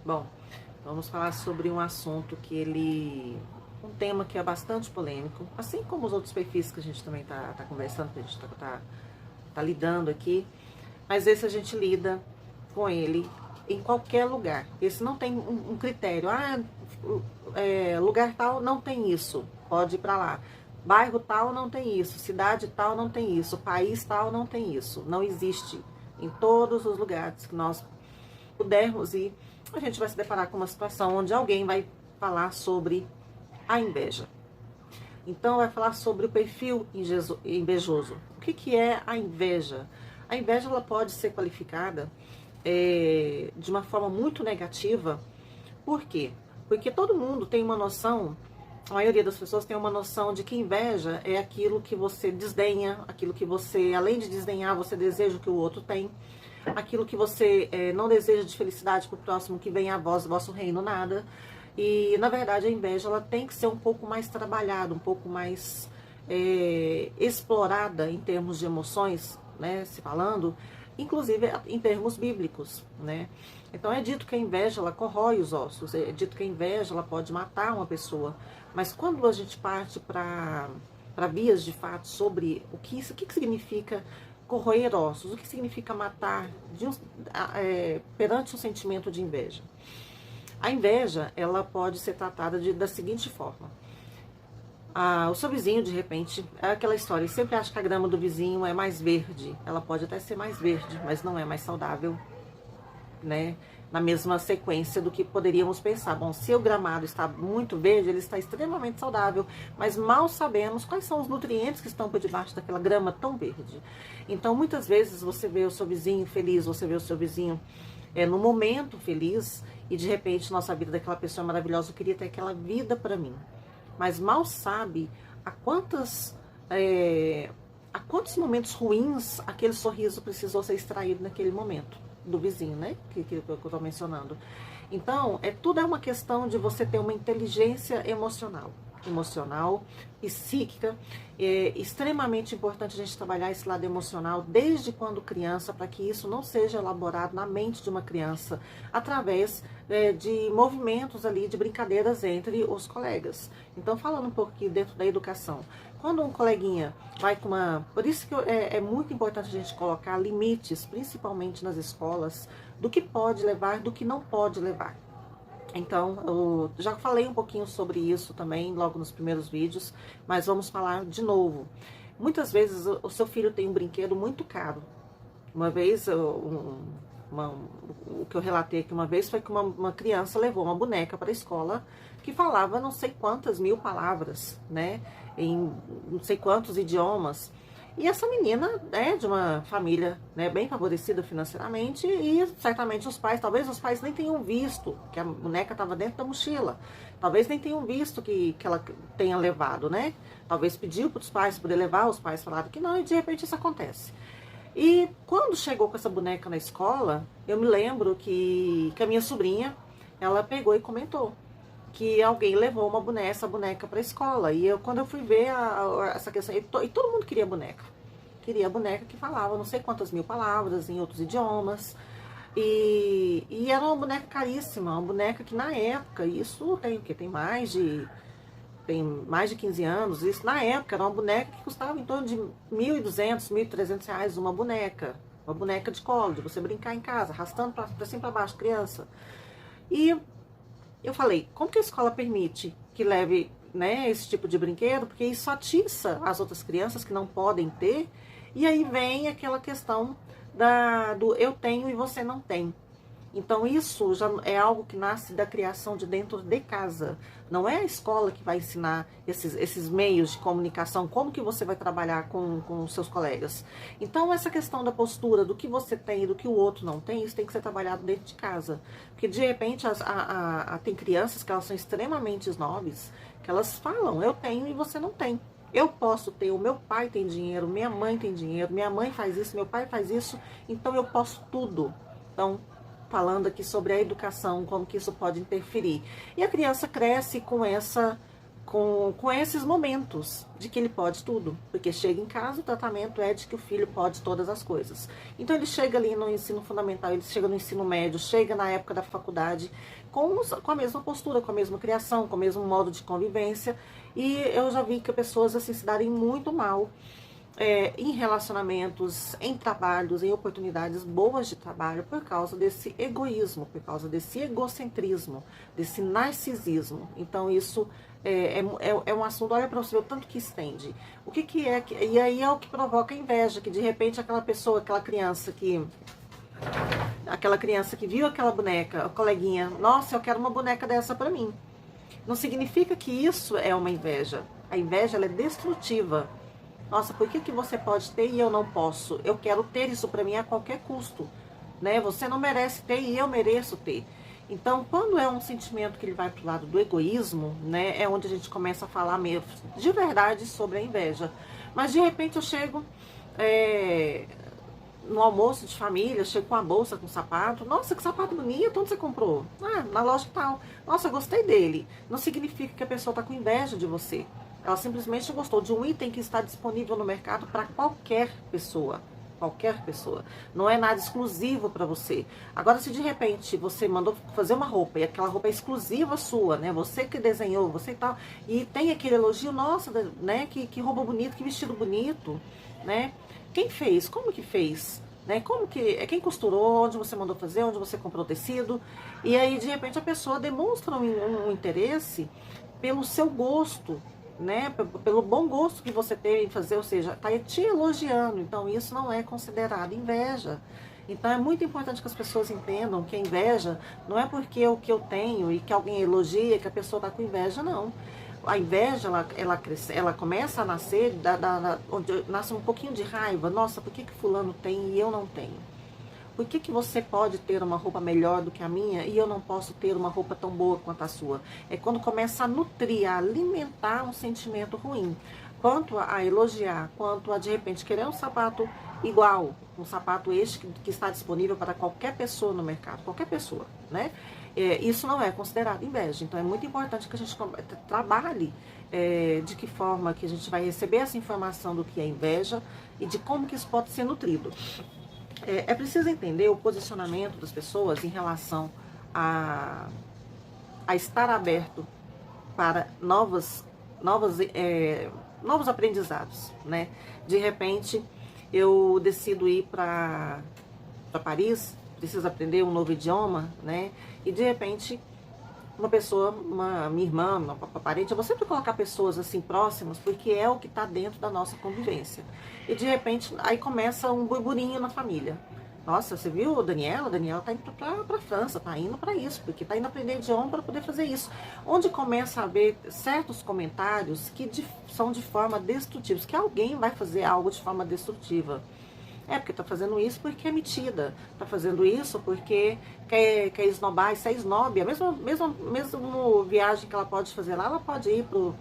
Bom, vamos falar sobre um assunto um tema que é bastante polêmico, assim como os outros perfis que a gente também tá conversando, que a gente tá lidando aqui, mas esse a gente lida com ele em qualquer lugar. Esse não tem um critério, lugar tal não tem isso, pode ir para lá. Bairro tal não tem isso, cidade tal não tem isso, país tal não tem isso. Não existe em todos os lugares que nós pudermos ir, a gente vai se deparar com uma situação onde alguém vai falar sobre a inveja. Então, vai falar sobre o perfil invejoso. O que é a inveja? A inveja ela pode ser qualificada de uma forma muito negativa. Por quê? Porque todo mundo tem uma noção, a maioria das pessoas tem uma noção de que inveja é aquilo que você desdenha, aquilo que você, além de desdenhar, você deseja que o outro tem, aquilo que você não deseja de felicidade para o próximo, que venha a vós, vosso reino, nada. E, na verdade, a inveja ela tem que ser um pouco mais trabalhada, um pouco mais explorada em termos de emoções, né, se falando, inclusive em termos bíblicos, né. Então é dito que a inveja ela corrói os ossos, é dito que a inveja ela pode matar uma pessoa, mas quando a gente parte para vias de fato sobre o que significa corroer ossos, o que significa matar perante o sentimento de inveja. A inveja ela pode ser tratada da seguinte forma. O seu vizinho, de repente, é aquela história, ele sempre acha que a grama do vizinho é mais verde. Ela pode até ser mais verde, mas não é mais saudável, né? Na mesma sequência do que poderíamos pensar. Bom, se o gramado está muito verde, ele está extremamente saudável, mas mal sabemos quais são os nutrientes que estão por debaixo daquela grama tão verde. Então, muitas vezes você vê o seu vizinho feliz, você vê o seu vizinho no momento feliz, e de repente, nossa vida daquela pessoa é maravilhosa, eu queria ter aquela vida para mim. Mas mal sabe a quantos momentos ruins aquele sorriso precisou ser extraído naquele momento do vizinho, né? Que eu estou mencionando. Então, tudo é uma questão de você ter uma inteligência emocional, psíquica. É extremamente importante a gente trabalhar esse lado emocional desde quando criança, para que isso não seja elaborado na mente de uma criança através de movimentos ali, de brincadeiras entre os colegas. Então, falando um pouco aqui dentro da educação, quando um coleguinha vai com uma... Por isso que é muito importante a gente colocar limites, principalmente nas escolas, do que pode levar, do que não pode levar. Então, eu já falei um pouquinho sobre isso também, logo nos primeiros vídeos, mas vamos falar de novo. Muitas vezes o seu filho tem um brinquedo muito caro. Uma vez, o que eu relatei aqui uma vez foi que uma criança levou uma boneca para a escola que falava não sei quantas mil palavras, né, em não sei quantos idiomas. E essa menina é de uma família, né, bem favorecida financeiramente, e certamente talvez os pais nem tenham visto que a boneca estava dentro da mochila. Talvez nem tenham visto que ela tenha levado, né? Talvez pediu para os pais poder levar, os pais falaram que não, e de repente isso acontece. E quando chegou com essa boneca na escola, eu me lembro que a minha sobrinha, ela pegou e comentou que alguém levou essa boneca para a escola. E quando eu fui ver essa questão, e todo mundo queria boneca. Queria boneca que falava não sei quantas mil palavras em outros idiomas. E era uma boneca caríssima, uma boneca que na época, isso tem o quê? Tem mais de 15 anos. Isso na época era uma boneca que custava em torno de R$1.200, R$1.300 uma boneca. Uma boneca de colo, de você brincar em casa, arrastando para cima e para baixo, criança. E eu falei, como que a escola permite que leve, né, esse tipo de brinquedo? Porque isso atiça as outras crianças que não podem ter. E aí vem aquela questão do eu tenho e você não tem. Então isso já é algo que nasce da criação de dentro de casa. Não é a escola que vai ensinar esses meios de comunicação, como que você vai trabalhar com os seus colegas. Então essa questão da postura, do que você tem e do que o outro não tem, isso tem que ser trabalhado dentro de casa. Porque de repente tem crianças que elas são extremamente snobs, que elas falam, eu tenho e você não tem. Eu posso ter, o meu pai tem dinheiro, minha mãe tem dinheiro, minha mãe faz isso, meu pai faz isso, então eu posso tudo. Então, falando aqui sobre a educação, como que isso pode interferir. E a criança cresce com essa com esses momentos de que ele pode tudo. Porque chega em casa, o tratamento é de que o filho pode todas as coisas. Então ele chega ali no ensino fundamental, ele chega no ensino médio, chega na época da faculdade, com a mesma postura, com a mesma criação, com o mesmo modo de convivência. E eu já vi que pessoas assim se darem muito mal em relacionamentos, em trabalhos, em oportunidades boas de trabalho, por causa desse egoísmo, por causa desse egocentrismo, desse narcisismo. Então isso é um assunto, olha para você ver o tanto que estende. O que é, e aí é o que provoca a inveja, que de repente aquela pessoa, aquela criança que viu aquela boneca, a coleguinha, nossa, eu quero uma boneca dessa para mim. Não significa que isso é uma inveja. A inveja, ela é destrutiva. Nossa, por que você pode ter e eu não posso? Eu quero ter isso para mim a qualquer custo, né? Você não merece ter e eu mereço ter. Então, quando é um sentimento que ele vai para o lado do egoísmo, né? É onde a gente começa a falar mesmo de verdade sobre a inveja. Mas de repente eu chego no almoço de família, chego com a bolsa, com sapato. Nossa, que sapato bonito, onde você comprou? Ah, na loja tal. Nossa, gostei dele. Não significa que a pessoa está com inveja de você. Ela simplesmente gostou de um item que está disponível no mercado para qualquer pessoa. Qualquer pessoa. Não é nada exclusivo para você. Agora, se de repente você mandou fazer uma roupa e aquela roupa é exclusiva sua, né? Você que desenhou, você e tal, e tem aquele elogio, nossa, né? Que roupa bonita, que vestido bonito, né? Quem fez? Como que fez? Né? Quem costurou? Onde você mandou fazer? Onde você comprou o tecido? E aí, de repente, a pessoa demonstra um interesse pelo seu gosto, né, pelo bom gosto que você tem em fazer, ou seja, está te elogiando. Então isso não é considerado inveja. Então é muito importante que as pessoas entendam que a inveja não é porque o que eu tenho e que alguém elogia que a pessoa está com inveja, não. A inveja, ela começa a nascer, onde nasce um pouquinho de raiva. Nossa, por que fulano tem e eu não tenho? Por que você pode ter uma roupa melhor do que a minha e eu não posso ter uma roupa tão boa quanto a sua? É quando começa a nutrir, a alimentar um sentimento ruim. Quanto a elogiar, quanto a de repente querer um sapato igual, um sapato este que está disponível para qualquer pessoa no mercado, qualquer pessoa, né? Isso não é considerado inveja. Então é muito importante que a gente trabalhe de que forma que a gente vai receber essa informação do que é inveja e de como que isso pode ser nutrido. É preciso entender o posicionamento das pessoas em relação a estar aberto para novos aprendizados, né? De repente, eu decido ir para Paris, preciso aprender um novo idioma, né? E de repente, uma pessoa, minha irmã, uma parente, eu vou sempre colocar pessoas assim próximas, porque é o que está dentro da nossa convivência. E de repente, aí começa um burburinho na família. Nossa, você viu a Daniela? A Daniela está indo para a França, está indo para isso, porque está indo aprender idioma para poder fazer isso. Onde começa a haver certos comentários que são de forma destrutiva, que alguém vai fazer algo de forma destrutiva. Porque tá fazendo isso porque é metida. Tá fazendo isso porque quer esnobar. Isso é snob. A mesma viagem que ela pode fazer lá, ela pode ir pro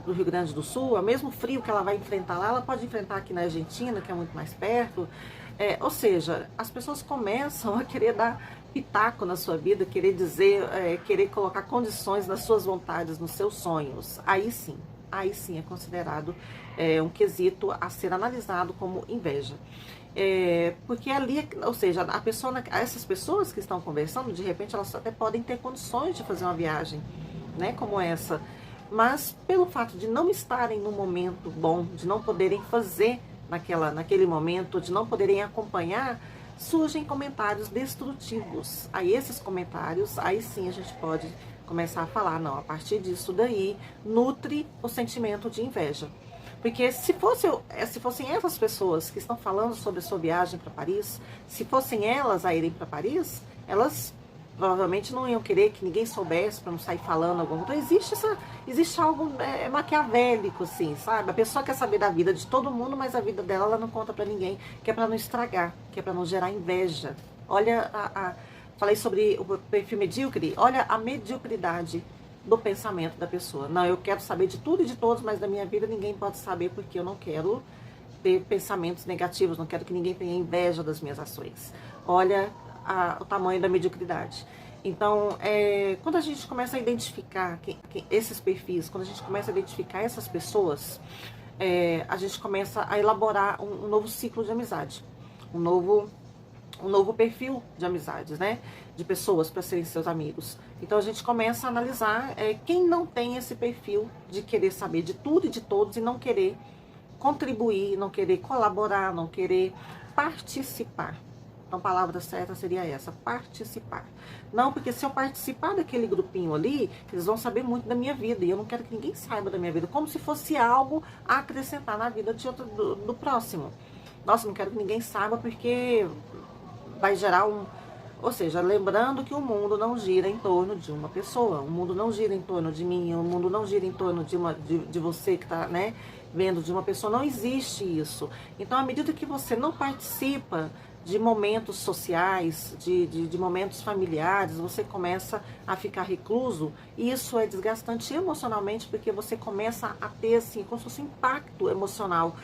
Rio Grande do Sul. O mesmo frio que ela vai enfrentar lá, ela pode enfrentar aqui na Argentina, que é muito mais perto. Ou seja, as pessoas começam a querer dar pitaco na sua vida, querer dizer, querer colocar condições nas suas vontades, nos seus sonhos. Aí sim é considerado um quesito a ser analisado como inveja. Porque ali, ou seja, essas pessoas que estão conversando, de repente elas até podem ter condições de fazer uma viagem, né, como essa, mas pelo fato de não estarem no momento bom, de não poderem fazer naquele momento, de não poderem acompanhar, surgem comentários destrutivos. Aí esses comentários, aí sim a gente pode começar a falar, não, a partir disso daí, nutre o sentimento de inveja. Porque se fossem essas pessoas que estão falando sobre a sua viagem para Paris, se fossem elas a irem para Paris, elas provavelmente não iam querer que ninguém soubesse para não sair falando alguma coisa. Então existe algo maquiavélico, assim, sabe? A pessoa quer saber da vida de todo mundo, mas a vida dela ela não conta para ninguém, que é para não estragar, que é para não gerar inveja. Olha falei sobre o perfil medíocre, olha a mediocridade do pensamento da pessoa. Não, eu quero saber de tudo e de todos, mas da minha vida ninguém pode saber porque eu não quero ter pensamentos negativos, não quero que ninguém tenha inveja das minhas ações. Olha o tamanho da mediocridade. Então, quando a gente começa a identificar esses perfis, quando a gente começa a identificar essas pessoas, a gente começa a elaborar um novo ciclo de amizade, um novo perfil de amizades, né? De pessoas para serem seus amigos. Então a gente começa a analisar quem não tem esse perfil de querer saber de tudo e de todos e não querer contribuir, não querer colaborar, não querer participar. Então a palavra certa seria essa, participar. Não, porque se eu participar daquele grupinho ali, eles vão saber muito da minha vida. E eu não quero que ninguém saiba da minha vida, como se fosse algo a acrescentar na vida do próximo. Nossa, não quero que ninguém saiba porque vai gerar Ou seja, lembrando que o mundo não gira em torno de uma pessoa, o mundo não gira em torno de mim, o mundo não gira em torno de você que está, né, vendo, de uma pessoa, não existe isso. Então, à medida que você não participa de momentos sociais, de momentos familiares, você começa a ficar recluso, e isso é desgastante emocionalmente, porque você começa a ter, assim, como se fosse um impacto emocional,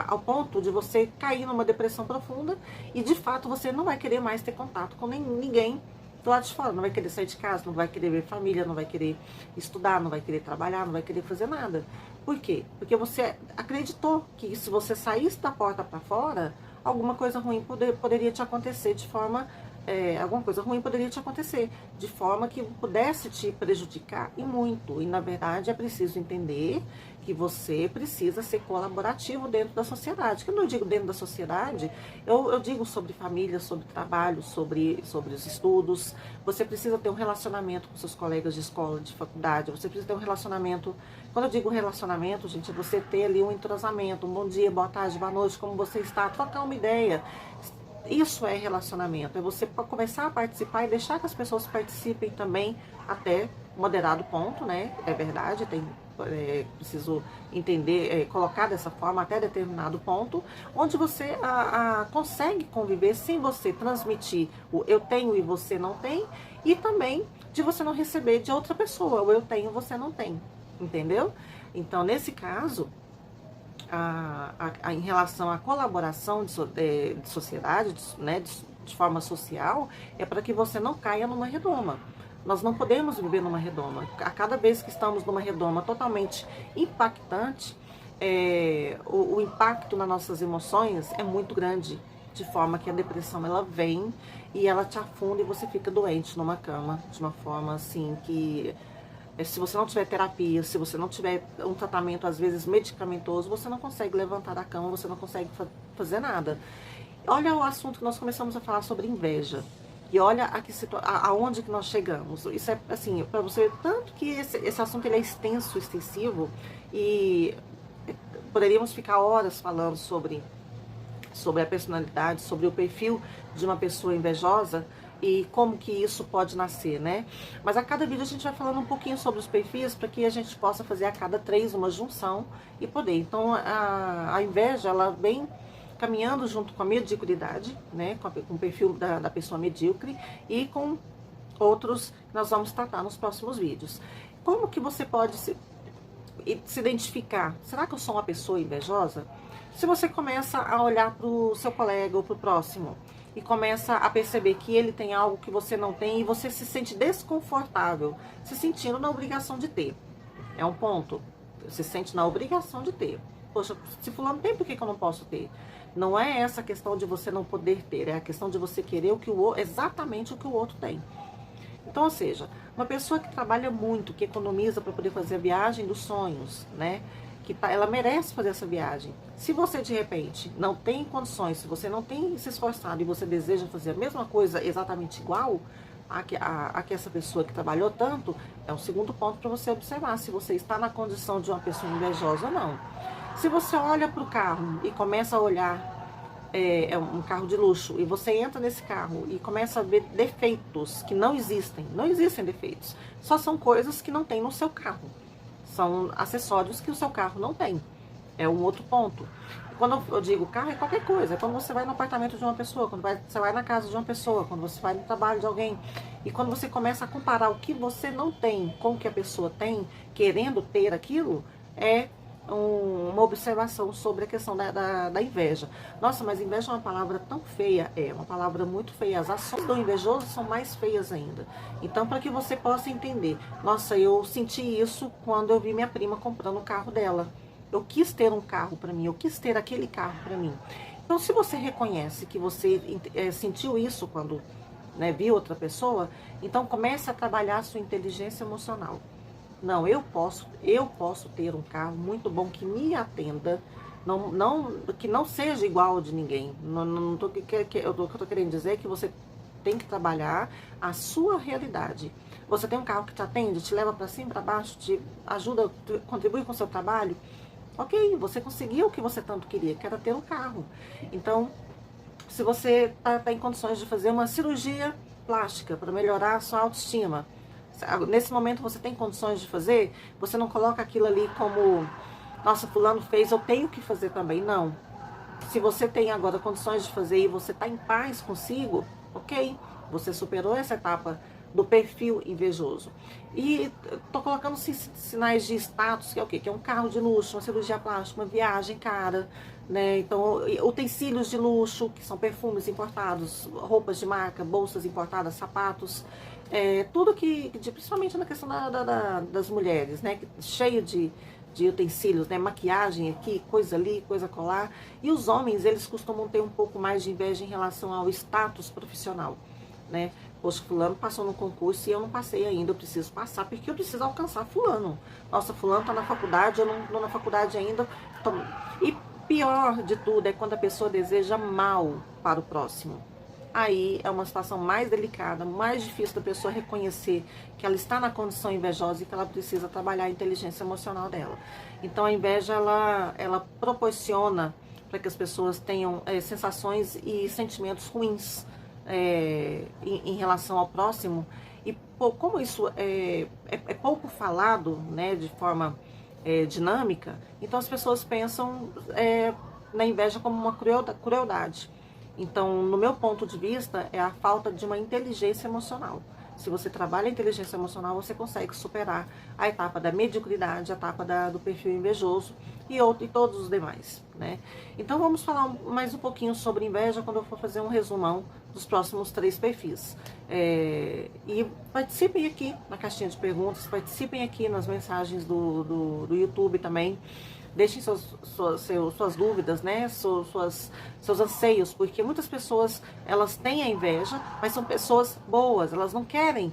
ao ponto de você cair numa depressão profunda e de fato você não vai querer mais ter contato com ninguém do lado de fora, não vai querer sair de casa, não vai querer ver família, não vai querer estudar, não vai querer trabalhar, não vai querer fazer nada. Por quê? Porque você acreditou que se você saísse da porta para fora, alguma coisa ruim poderia te acontecer de forma alguma coisa ruim poderia te acontecer, de forma que pudesse te prejudicar e muito. E na verdade é preciso entender que você precisa ser colaborativo dentro da sociedade. Quando eu digo dentro da sociedade, eu digo sobre família, sobre trabalho, sobre os estudos. Você precisa ter um relacionamento com seus colegas de escola, de faculdade, você precisa ter um relacionamento. Quando eu digo relacionamento, gente, é você ter ali um entrosamento, um bom dia, boa tarde, boa noite, como você está, trocar uma ideia. Isso é relacionamento, é você começar a participar e deixar que as pessoas participem também até moderado ponto, né? É verdade, preciso entender, colocar dessa forma até determinado ponto, onde você consegue conviver sem você transmitir o eu tenho e você não tem, e também de você não receber de outra pessoa, o eu tenho e você não tem, entendeu? Então, nesse caso, em relação à colaboração de sociedade, né, de forma social, é para que você não caia numa redoma. Nós não podemos viver numa redoma. A cada vez que estamos numa redoma totalmente impactante, o impacto nas nossas emoções é muito grande, de forma que a depressão ela vem e ela te afunda e você fica doente numa cama, de uma forma assim que... Se você não tiver terapia, se você não tiver um tratamento, às vezes, medicamentoso, você não consegue levantar da cama, você não consegue fazer nada. Olha o assunto que nós começamos a falar sobre inveja. E olha aonde que nós chegamos. Isso é, assim, para você ver tanto que esse assunto ele é extenso, extensivo, e poderíamos ficar horas falando sobre a personalidade, sobre o perfil de uma pessoa invejosa, e como que isso pode nascer, né? Mas a cada vídeo a gente vai falando um pouquinho sobre os perfis para que a gente possa fazer a cada 3 uma junção e poder. Então a inveja, ela vem caminhando junto com a mediocridade, né? Com o perfil da pessoa medíocre e com outros que nós vamos tratar nos próximos vídeos. Como que você pode se identificar? Será que eu sou uma pessoa invejosa? Se você começa a olhar para o seu colega ou para o próximo e começa a perceber que ele tem algo que você não tem e você se sente desconfortável, se sentindo na obrigação de ter. É um ponto. Se sente na obrigação de ter. Poxa, se fulano tem, por que eu não posso ter? Não é essa a questão de você não poder ter, é a questão de você querer exatamente o que o outro tem. Então, ou seja, uma pessoa que trabalha muito, que economiza para poder fazer a viagem dos sonhos, né? Ela merece fazer essa viagem. Se você, de repente, não tem condições, se você não tem se esforçado e você deseja fazer a mesma coisa exatamente igual a que essa pessoa que trabalhou tanto, é um segundo ponto para você observar se você está na condição de uma pessoa invejosa ou não. Se você olha para o carro e começa a olhar um carro de luxo, e você entra nesse carro e começa a ver defeitos que não existem defeitos, só são coisas que não tem no seu carro. São acessórios que o seu carro não tem. É um outro ponto. Quando eu digo carro, é qualquer coisa. É quando você vai no apartamento de uma pessoa, quando você vai na casa de uma pessoa, quando você vai no trabalho de alguém. E quando você começa a comparar o que você não tem com o que a pessoa tem, querendo ter aquilo, é uma observação sobre a questão da inveja. Nossa, mas inveja é uma palavra tão feia. É uma palavra muito feia. As ações do invejoso são mais feias ainda. Então, para que você possa entender, nossa, eu senti isso quando eu vi minha prima comprando o carro dela. Eu quis ter um carro para mim, eu quis ter aquele carro para mim. Então, se você reconhece que você sentiu isso quando, né, viu outra pessoa, então comece a trabalhar a sua inteligência emocional. Não, eu posso ter um carro muito bom que me atenda, que não seja igual ao de ninguém. Não tô, o que eu tô querendo dizer é que você tem que trabalhar a sua realidade. Você tem um carro que te atende, te leva para cima, para baixo, te ajuda, contribui com o seu trabalho. Ok, você conseguiu o que você tanto queria, que era ter um carro. Então, se você tá em condições de fazer uma cirurgia plástica para melhorar a sua autoestima, nesse momento você tem condições de fazer, você não coloca aquilo ali como, nossa, fulano fez, eu tenho que fazer também. Não. Se você tem agora condições de fazer e você está em paz consigo, ok, você superou essa etapa do perfil invejoso. E tô colocando sinais de status, que é o quê? Que é um carro de luxo, uma cirurgia plástica, uma viagem cara, né? Então, utensílios de luxo, que são perfumes importados, roupas de marca, bolsas importadas, sapatos, tudo principalmente na questão das mulheres, né? Cheio de utensílios, né? Maquiagem aqui, coisa ali, coisa colar. E os homens, eles costumam ter um pouco mais de inveja em relação ao status profissional, né? Poxa, fulano passou no concurso e eu não passei ainda, eu preciso passar, porque eu preciso alcançar fulano. Nossa, fulano tá na faculdade, eu não tô na faculdade ainda. E pior de tudo é quando a pessoa deseja mal para o próximo. Aí é uma situação mais delicada, mais difícil da pessoa reconhecer que ela está na condição invejosa e que ela precisa trabalhar a inteligência emocional dela. Então a inveja, ela proporciona para que as pessoas tenham sensações e sentimentos ruins em relação ao próximo. E como isso é pouco falado, né, de forma dinâmica, então as pessoas pensam na inveja como uma crueldade. Então, no meu ponto de vista, é a falta de uma inteligência emocional. Se você trabalha a inteligência emocional, você consegue superar a etapa da mediocridade, a etapa do perfil invejoso e todos os demais, né? Então, vamos falar mais um pouquinho sobre inveja quando eu for fazer um resumão dos próximos 3 perfis. E participem aqui na caixinha de perguntas, participem aqui nas mensagens do YouTube também. Deixem suas dúvidas, né? Seus anseios, porque muitas pessoas, elas têm a inveja, mas são pessoas boas, elas não querem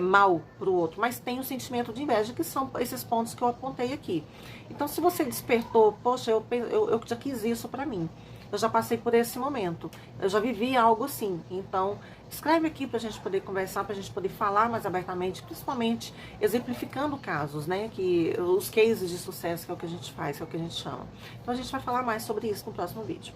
mal para o outro, mas tem o sentimento de inveja, que são esses pontos que eu apontei aqui. Então, se você despertou, poxa, eu já quis isso para mim, eu já passei por esse momento, eu já vivi algo assim. Então, escreve aqui para a gente poder conversar, para a gente poder falar mais abertamente, principalmente exemplificando casos, né? Os cases de sucesso, que é o que a gente faz, que é o que a gente chama. Então, a gente vai falar mais sobre isso no próximo vídeo.